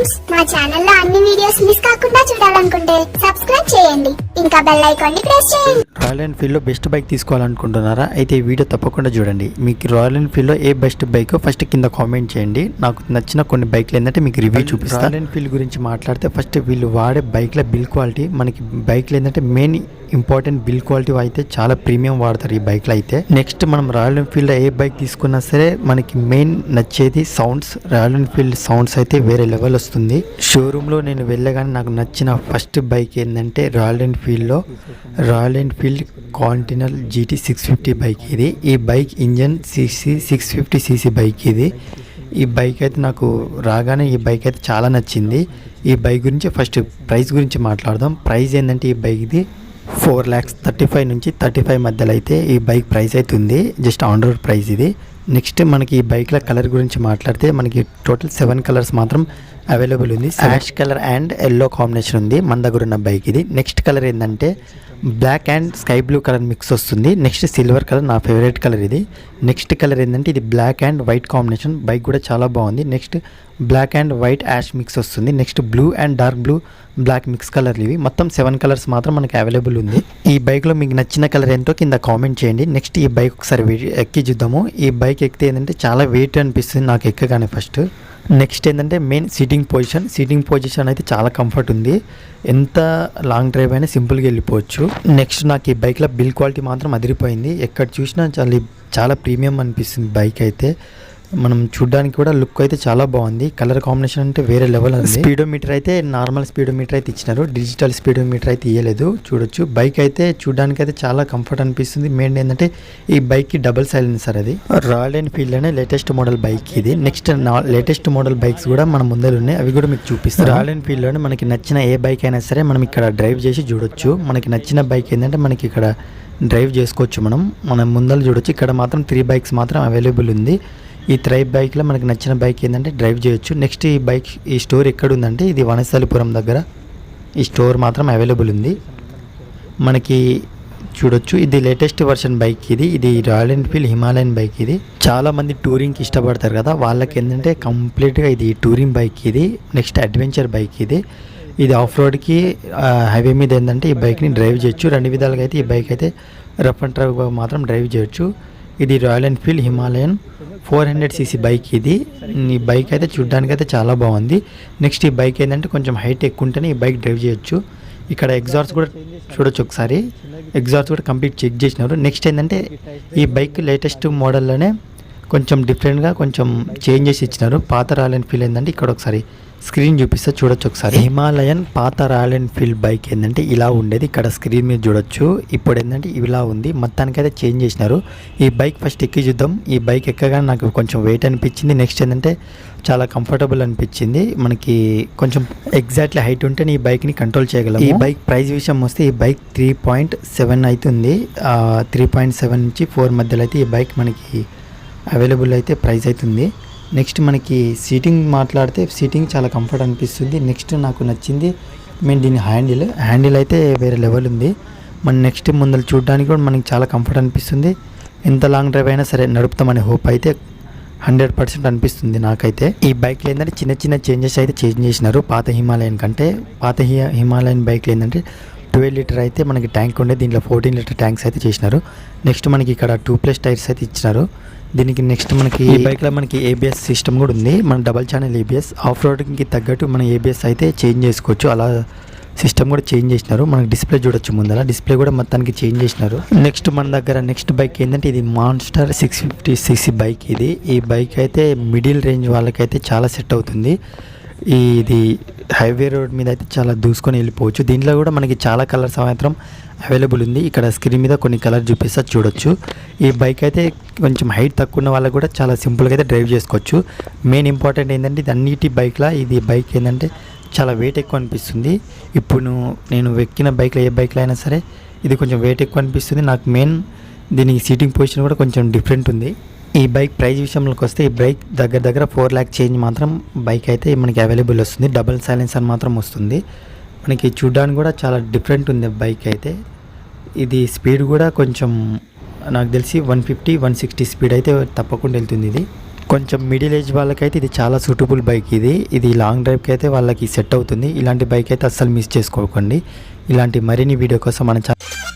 Friends, మా ఛానల్లో అన్ని వీడియోస్ మిస్ కాకుండా చూడాలనుకుంటే సబ్స్క్రైబ్ చేయండి, ఇంకా బెల్ ఐకాన్ ని ప్రెస్ చేయండి. రాయల్ ఎన్ఫీల్డ్ లో బెస్ట్ బైక్ తీసుకోవాలనుకుంటున్నారా? అయితే ఈ వీడియో తప్పకుండా చూడండి. మీకు రాయల్ ఎన్ఫీల్డ్ లో ఏ బెస్ట్ బైక్ ఫస్ట్ కింద కామెంట్ చేయండి. నాకు నచ్చిన కొన్ని బైక్లు ఏంటంటే మీకు రివ్యూ చూపిస్తాను. రాయల్ ఎన్ఫీల్డ్ గురించి మాట్లాడితే ఫస్ట్ వీళ్ళు వాడే బైక్ల బిల్ క్వాలిటీ, మనకి బైక్లు ఏంటంటే మెయిన్ ఇంపార్టెంట్ బిల్ క్వాలిటీ అయితే చాలా ప్రీమియం వాడతారు ఈ బైక్లో అయితే. నెక్స్ట్ మనం రాయల్ ఎన్ఫీల్డ్ ఏ బైక్ తీసుకున్నా సరే మనకి మెయిన్ నచ్చేది సౌండ్స్. రాయల్ ఎన్ఫీల్డ్ సౌండ్స్ అయితే వేరే లెవెల్ వస్తుంది. షోరూంలో నేను వెళ్ళగానే నాకు నచ్చిన ఫస్ట్ బైక్ ఏంటంటే రాయల్ ఎన్ఫీల్డ్లో Royal Enfield Continental GT 650 bike ఇది. ఈ bike engine CC 650cc bike ఇది. ఈ బైక్ అయితే నాకు రాగానే ఈ బైక్ అయితే చాలా నచ్చింది. ఈ బైక్ గురించి ఫస్ట్ ప్రైస్ గురించి మాట్లాడదాం. ప్రైస్ ఏంటంటే ఈ బైక్ది 4,35,000 నుంచి 35 మధ్యలో అయితే ఈ బైక్ ప్రైస్ అయితే ఉంది. జస్ట్ ఆన్ రోడ్ ప్రైస్ ఇది. నెక్స్ట్ మనకి ఈ బైక్ల కలర్ గురించి మాట్లాడితే మనకి టోటల్ 7 కలర్స్ మాత్రం అవైలబుల్ ఉంది. Ash colour and yellow combination ఉంది మన దగ్గర ఉన్న బైక్ ఇది. నెక్స్ట్ కలర్ ఏంటంటే black and sky blue colour mix వస్తుంది. నెక్స్ట్ సిల్వర్ కలర్ నా ఫేవరెట్ కలర్ ఇది. నెక్స్ట్ కలర్ ఏంటంటే ఇది black and white combination. Bike కూడా చాలా బాగుంది. Next black and white ash mix వస్తుంది. Next blue and dark blue black mix కలర్లు ఇవి. మొత్తం 7 కలర్స్ మాత్రం మనకి అవైలబుల్ ఉంది. ఈ బైక్లో మీకు నచ్చిన కలర్ ఏంటో కింద కామెంట్ చేయండి. నెక్స్ట్ ఈ బైక్ ఒకసారి ఎక్కి చూద్దాము. ఈ బైక్ ఎక్కితే ఏంటంటే చాలా వెయిట్ అనిపిస్తుంది నాకు ఎక్కగానే ఫస్ట్. నెక్స్ట్ ఏంటంటే మెయిన్ సీటింగ్ పొజిషన్ అయితే చాలా కంఫర్ట్ ఉంది. ఎంత లాంగ్ డ్రైవ్ అయినా సింపుల్గా వెళ్ళిపోవచ్చు. నెక్స్ట్ నాకు ఈ బైక్లో బిల్ క్వాలిటీ మాత్రం అదిరిపోయింది. ఎక్కడ చూసినా చాలా ప్రీమియం అనిపిస్తుంది బైక్ అయితే. మనం చూడడానికి కూడా లుక్ అయితే చాలా బాగుంది. కలర్ కాంబినేషన్ అంటే వేరే లెవెల్ ఉంది. స్పీడోమీటర్ అయితే నార్మల్ స్పీడోమీటర్ అయితే ఇచ్చినారు, డిజిటల్ స్పీడోమీటర్ అయితే ఇవ్వలేదు. చూడొచ్చు బైక్ అయితే చూడడానికి అయితే చాలా కంఫర్ట్ అనిపిస్తుంది. మెయిన్ ఏంటంటే ఈ బైక్కి డబుల్ సైలెన్సర్ అది. రాయల్ ఎన్ఫీల్డ్లోనే లేటెస్ట్ మోడల్ బైక్ ఇది. నెక్స్ట్ లేటెస్ట్ మోడల్ బైక్స్ కూడా మన ముందర ఉన్నాయి, అవి కూడా మీకు చూపిస్తాను. రాయల్ ఎన్ఫీల్డ్లోనే మనకి నచ్చిన ఏ బైక్ అయినా సరే మనం ఇక్కడ డ్రైవ్ చేసి చూడొచ్చు. మనకి నచ్చిన బైక్ ఏంటంటే మనకి ఇక్కడ డ్రైవ్ చేసుకోవచ్చు. మనం ముందర చూడొచ్చు. ఇక్కడ మాత్రం 3 బైక్స్ మాత్రం అవైలబుల్ ఉంది. ఈ 3 బైక్లో మనకి నచ్చిన బైక్ ఏంటంటే డ్రైవ్ చేయొచ్చు. నెక్స్ట్ ఈ స్టోర్ ఎక్కడ ఉందంటే ఇది వనస్థలిపురం దగ్గర ఈ స్టోర్ మాత్రం అవైలబుల్ ఉంది. మనకి చూడొచ్చు ఇది లేటెస్ట్ వర్షన్ బైక్ ఇది రాయల్ ఎన్ఫీల్డ్ హిమాలయన్ బైక్ ఇది. చాలామంది టూరింగ్కి ఇష్టపడతారు కదా, వాళ్ళకి ఏంటంటే కంప్లీట్గా ఇది టూరింగ్ బైక్ ఇది. నెక్స్ట్ అడ్వెంచర్ బైక్ ఇది ఆఫ్ రోడ్కి హైవే మీద ఏంటంటే ఈ బైక్ని డ్రైవ్ చేయొచ్చు. 2 విధాలుగా అయితే ఈ బైక్ అయితే రఫ్ అండ్ టఫ్ మాత్రం డ్రైవ్ చేయొచ్చు. ఇది royal Enfield Himalayan 400cc bike ఇది. ఈ బైక్ అయితే చూడడానికి అయితే చాలా బాగుంది. నెక్స్ట్ ఈ బైక్ ఏంటంటే కొంచెం హైట్ ఎక్కువ ఉంటేనే ఈ బైక్ డ్రైవ్ చేయొచ్చు. ఇక్కడ ఎగ్జాస్ట్ కూడా చూడొచ్చు ఒకసారి. ఎగ్జాస్ట్ కూడా కంప్లీట్ చెక్ చేసినారు. నెక్స్ట్ ఏంటంటే ఈ బైక్ లేటెస్ట్ మోడల్లోనే కొంచెం డిఫరెంట్గా కొంచెం చేంజ్ చేసి ఇచ్చినారు. పాత రాయల్ ఎన్ఫీల్డ్ ఏంటంటే ఇక్కడ ఒకసారి స్క్రీన్ చూపిస్తే చూడొచ్చు ఒకసారి. హిమాలయన్ పాత రాయల్ ఎన్ఫీల్డ్ బైక్ ఏంటంటే ఇలా ఉండేది, ఇక్కడ స్క్రీన్ మీద చూడొచ్చు. ఇప్పుడు ఏంటంటే ఇలా ఉంది. మొత్తానికైతే చేంజ్ చేసినారు. ఈ బైక్ ఫస్ట్ ఎక్కి చూద్దాం. ఈ బైక్ ఎక్కగానే నాకు కొంచెం వెయిట్ అనిపించింది. నెక్స్ట్ ఏంటంటే చాలా కంఫర్టబుల్ అనిపించింది. మనకి కొంచెం ఎగ్జాక్ట్లీ హైట్ ఉంటేనే ఈ బైక్ని కంట్రోల్ చేయగలం. ఈ బైక్ ప్రైస్ విషయం వస్తే ఈ బైక్ 3.7 అవుతుంది. 3.7 నుంచి 4 మధ్యలో అయితే ఈ బైక్ మనకి అవైలబుల్ అయితే ప్రైస్ అవుతుంది. నెక్స్ట్ మనకి సీటింగ్ మాట్లాడితే సీటింగ్ చాలా కంఫర్ట్ అనిపిస్తుంది. నెక్స్ట్ నాకు నచ్చింది మెయిన్ దీని హ్యాండిల్ అయితే వేరే లెవెల్ ఉంది. మన నెక్స్ట్ ముందర చూడడానికి కూడా మనకి చాలా కంఫర్ట్ అనిపిస్తుంది. ఎంత లాంగ్ డ్రైవ్ అయినా సరే నడుపుతామనే హోప్ అయితే 100% అనిపిస్తుంది నాకైతే. ఈ బైక్లో ఏంటంటే చిన్న చేంజెస్ అయితే చేంజ్ చేసినారు పాత హిమాలయన్ కంటే. పాత హిమాలయన్ బైక్లో ఏంటంటే 12 లీటర్ అయితే మనకి ట్యాంక్ ఉండే, దీంట్లో 14 లీటర్ ట్యాంక్స్ అయితే చేసినారు. నెక్స్ట్ మనకి ఇక్కడ 2+ టైర్స్ అయితే ఇచ్చినారు దీనికి. నెక్స్ట్ మనకి ఈ బైక్లో మనకి ABS సిస్టమ్ కూడా ఉంది. మన డబల్ ఛానల్ ABS ఆఫ్ రోడ్కి తగ్గట్టు మన ABS అయితే చేంజ్ చేసుకోవచ్చు. అలా సిస్టమ్ కూడా చేంజ్ చేసినారు. మనకి డిస్ప్లే చూడొచ్చు ముందర, డిస్ప్లే కూడా మొత్తానికి చేంజ్ చేసినారు. నెక్స్ట్ మన దగ్గర నెక్స్ట్ బైక్ ఏంటంటే ఇది మాన్స్టర్ 650cc బైక్ ఇది. ఈ బైక్ అయితే మిడిల్ రేంజ్ వాళ్ళకైతే చాలా సెట్ అవుతుంది. ఇది హైవే రోడ్ మీద అయితే చాలా దూసుకొని వెళ్ళిపోవచ్చు. దీంట్లో కూడా మనకి చాలా కలర్స్ మాత్రం అవైలబుల్ ఉంది. ఇక్కడ స్క్రీన్ మీద కొన్ని కలర్ చూపిస్తా చూడొచ్చు. ఈ బైక్ అయితే కొంచెం హైట్ తక్కువ ఉన్న వాళ్ళకి కూడా చాలా సింపుల్గా అయితే డ్రైవ్ చేసుకోవచ్చు. మెయిన్ ఇంపార్టెంట్ ఏంటంటే ఇది అన్నిటి బైక్లా ఇది బైక్ ఏంటంటే చాలా వెయిట్ ఎక్కువ అనిపిస్తుంది. ఇప్పుడు నేను ఎక్కిన బైక్లో ఏ బైక్లో అయినా సరే ఇది కొంచెం వెయిట్ ఎక్కువ అనిపిస్తుంది నాకు. మెయిన్ దీని సీటింగ్ పొజిషన్ కూడా కొంచెం డిఫరెంట్ ఉంది. ఈ బైక్ ప్రైస్ విషయంలోకి వస్తే ఈ బైక్ దగ్గర 4 lakh చేంజ్ మాత్రం బైక్ అయితే మనకి అవైలబుల్ వస్తుంది. డబుల్ సైలెన్సర్ మాత్రం వస్తుంది. మనకి చూడడానికి కూడా చాలా డిఫరెంట్ ఉంది బైక్ అయితే. ఇది స్పీడ్ కూడా కొంచెం నాకు తెలిసి 150-160 స్పీడ్ అయితే తప్పకుండా వెళ్తుంది ఇది. కొంచెం మిడిల్ ఏజ్ వాళ్ళకైతే ఇది చాలా సూటబుల్ బైక్. ఇది లాంగ్ డ్రైవ్కి అయితే వాళ్ళకి సెట్ అవుతుంది. ఇలాంటి బైక్ అయితే అస్సలు మిస్ చేసుకోకండి. ఇలాంటి మరిన్ని వీడియో కోసం మన ఛానల్